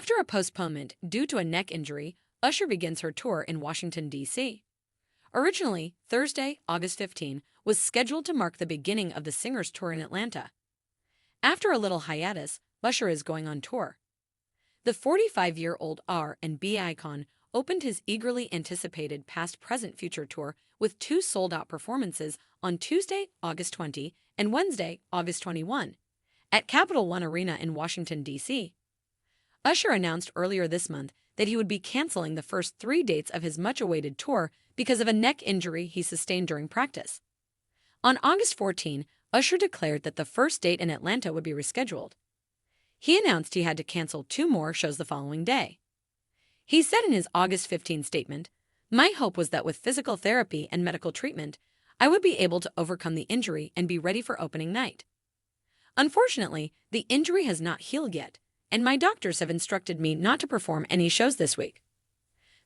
After a postponement due to a neck injury, Usher begins her tour in Washington, D.C. Originally, Thursday, August 15, was scheduled to mark the beginning of the singer's tour in Atlanta. After a little hiatus, Usher is going on tour. The 45-year-old R&B icon opened his eagerly anticipated Past Present Future tour with two sold-out performances on Tuesday, August 20, and Wednesday, August 21, at Capital One Arena in Washington, D.C. Usher announced earlier this month that he would be canceling the first 3 dates of his much-awaited tour because of a neck injury he sustained during practice. On August 14, Usher declared that the first date in Atlanta would be rescheduled. He announced he had to cancel 2 more shows the following day. He said in his August 15 statement, "My hope was that with physical therapy and medical treatment, I would be able to overcome the injury and be ready for opening night. Unfortunately, the injury has not healed yet, and my doctors have instructed me not to perform any shows this week."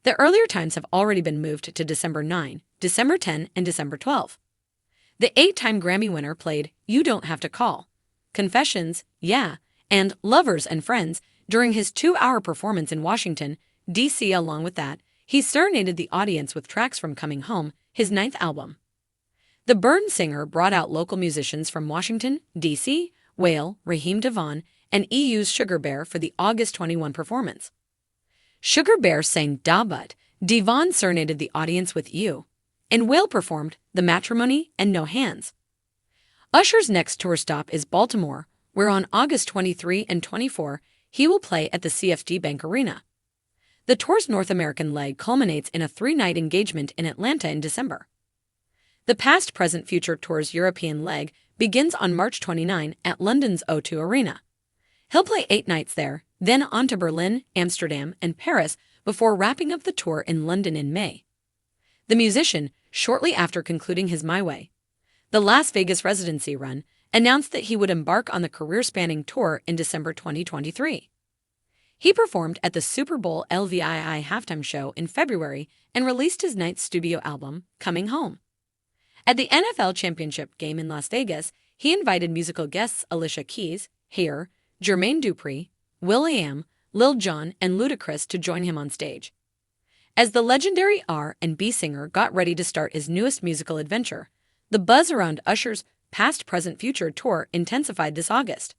The earlier times have already been moved to December 9, December 10, and December 12. The 8-time Grammy winner played You Don't Have to Call, Confessions, Yeah, and Lovers and Friends during his 2-hour performance in Washington, D.C. Along with that, he serenaded the audience with tracks from Coming Home, his 9th album. The Burn singer brought out local musicians from Washington, D.C., Whale, Raheem DeVaughn, and EU's Sugar Bear for the August 21 performance. Sugar Bear sang Da But, DeVaughn serenaded the audience with You, and Whale performed The Matrimony and No Hands. Usher's next tour stop is Baltimore, where on August 23 and 24, he will play at the CFG Bank Arena. The tour's North American leg culminates in a 3-night engagement in Atlanta in December. The Past Present Future tour's European leg begins on March 29 at London's O2 Arena. He'll play 8 nights there, then on to Berlin, Amsterdam, and Paris before wrapping up the tour in London in May. The musician, shortly after concluding his My Way, the Las Vegas residency run, announced that he would embark on the career-spanning tour in December 2023. He performed at the Super Bowl LVII halftime show in February and released his 9th studio album, Coming Home. At the NFL Championship game in Las Vegas, he invited musical guests Alicia Keys, Hair, Jermaine Dupri, will.i.am, Lil Jon, and Ludacris to join him on stage. As the legendary R&B singer got ready to start his newest musical adventure, the buzz around Usher's Past Present Future tour intensified this August.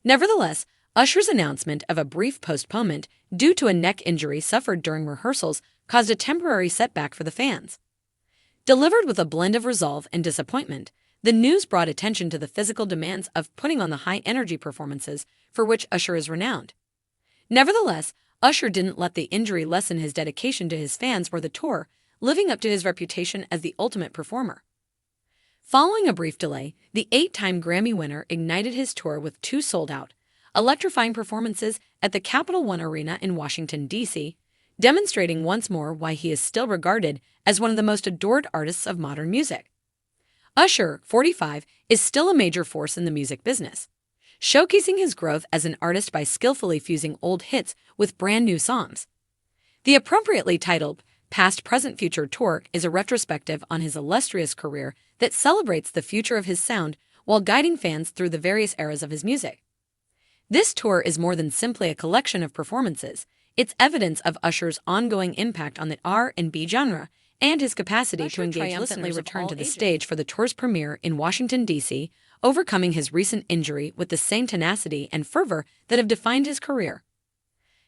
Nevertheless, Usher's announcement of a brief postponement due to a neck injury suffered during rehearsals caused a temporary setback for the fans. Delivered with a blend of resolve and disappointment, the news brought attention to the physical demands of putting on the high-energy performances for which Usher is renowned. Nevertheless, Usher didn't let the injury lessen his dedication to his fans or the tour, living up to his reputation as the ultimate performer. Following a brief delay, the 8-time Grammy winner ignited his tour with 2 sold-out, electrifying performances at the Capital One Arena in Washington, D.C., demonstrating once more why he is still regarded as one of the most adored artists of modern music. Usher, 45, is still a major force in the music business, showcasing his growth as an artist by skillfully fusing old hits with brand-new songs. The appropriately titled Past Present Future tour is a retrospective on his illustrious career that celebrates the future of his sound while guiding fans through the various eras of his music. This tour is more than simply a collection of performances. It's evidence of Usher's ongoing impact on the R&B genre and his capacity Usher to engage triumphantly listeners returned to the ages. stage for the tour's premiere in Washington, D.C., overcoming his recent injury with the same tenacity and fervor that have defined his career.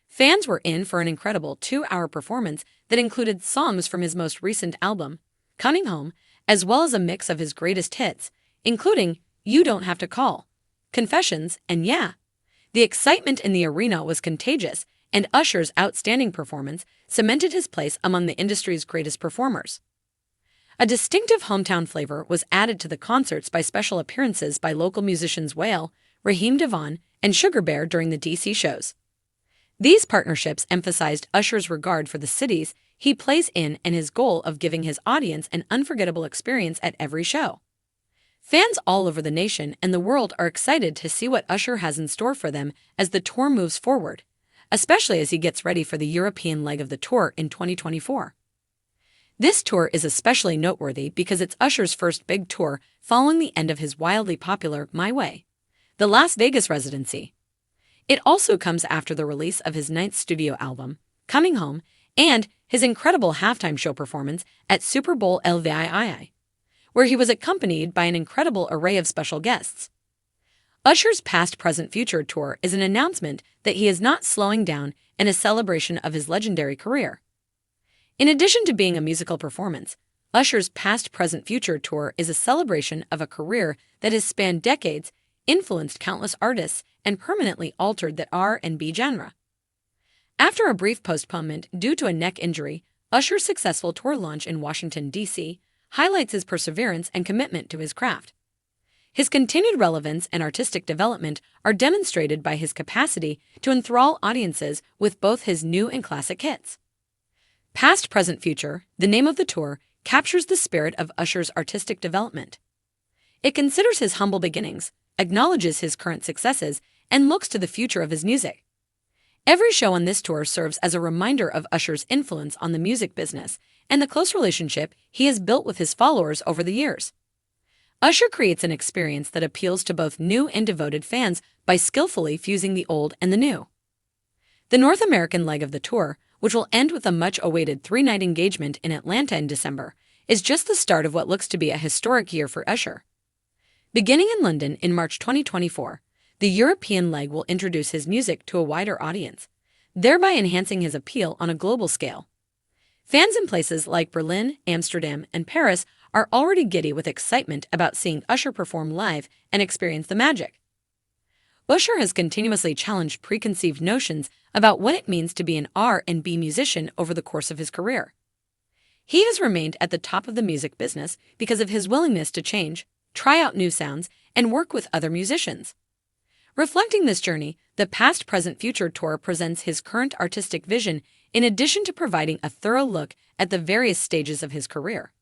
Fans were in for an incredible 2-hour performance that included songs from his most recent album, Coming Home, as well as a mix of his greatest hits, including You Don't Have to Call, Confessions, and Yeah. The excitement in the arena was contagious, and Usher's outstanding performance cemented his place among the industry's greatest performers. A distinctive hometown flavor was added to the concerts by special appearances by local musicians Whale, Raheem DeVaughn, and Sugar Bear during the D.C. shows. These partnerships emphasized Usher's regard for the cities he plays in and his goal of giving his audience an unforgettable experience at every show. Fans all over the nation and the world are excited to see what Usher has in store for them as the tour moves forward, especially as he gets ready for the European leg of the tour in 2024. This tour is especially noteworthy because it's Usher's first big tour following the end of his wildly popular My Way, the Las Vegas residency. It also comes after the release of his ninth studio album, Coming Home, and his incredible halftime show performance at Super Bowl LVII, where he was accompanied by an incredible array of special guests. Usher's Past Present Future tour is an announcement that he is not slowing down and a celebration of his legendary career. In addition to being a musical performance, Usher's Past Present Future tour is a celebration of a career that has spanned decades, influenced countless artists, and permanently altered the R&B genre. After a brief postponement due to a neck injury, Usher's successful tour launch in Washington, D.C. highlights his perseverance and commitment to his craft. His continued relevance and artistic development are demonstrated by his capacity to enthrall audiences with both his new and classic hits. Past Present Future, the name of the tour, captures the spirit of Usher's artistic development. It considers his humble beginnings, acknowledges his current successes, and looks to the future of his music. Every show on this tour serves as a reminder of Usher's influence on the music business and the close relationship he has built with his followers over the years. Usher creates an experience that appeals to both new and devoted fans by skillfully fusing the old and the new. The North American leg of the tour, which will end with a much-awaited three-night engagement in Atlanta in December, is just the start of what looks to be a historic year for Usher. Beginning in London in March 2024, the European leg will introduce his music to a wider audience, thereby enhancing his appeal on a global scale. Fans in places like Berlin, Amsterdam, and Paris are already giddy with excitement about seeing Usher perform live and experience the magic. Usher has continuously challenged preconceived notions about what it means to be an R&B musician over the course of his career. He has remained at the top of the music business because of his willingness to change, try out new sounds, and work with other musicians. Reflecting this journey, the Past Present Future tour presents his current artistic vision in addition to providing a thorough look at the various stages of his career.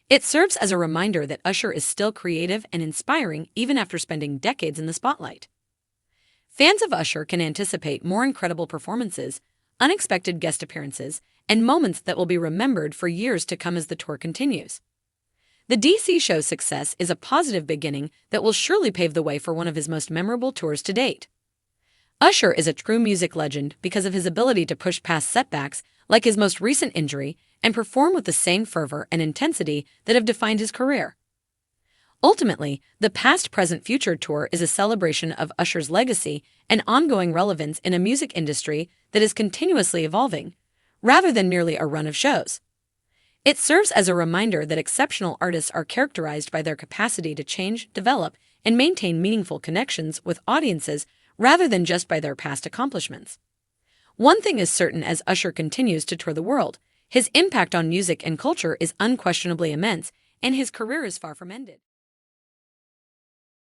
It serves as a reminder that Usher is still creative and inspiring even after spending decades in the spotlight. Fans of Usher can anticipate more incredible performances, unexpected guest appearances, and moments that will be remembered for years to come as the tour continues. The DC show's success is a positive beginning that will surely pave the way for one of his most memorable tours to date. Usher is a true music legend because of his ability to push past setbacks like his most recent injury and perform with the same fervor and intensity that have defined his career. Ultimately, the Past Present Future tour is a celebration of Usher's legacy and ongoing relevance in a music industry that is continuously evolving, rather than merely a run of shows. It serves as a reminder that exceptional artists are characterized by their capacity to change, develop, and maintain meaningful connections with audiences rather than just by their past accomplishments. One thing is certain as Usher continues to tour the world: his impact on music and culture is unquestionably immense, and his career is far from ended.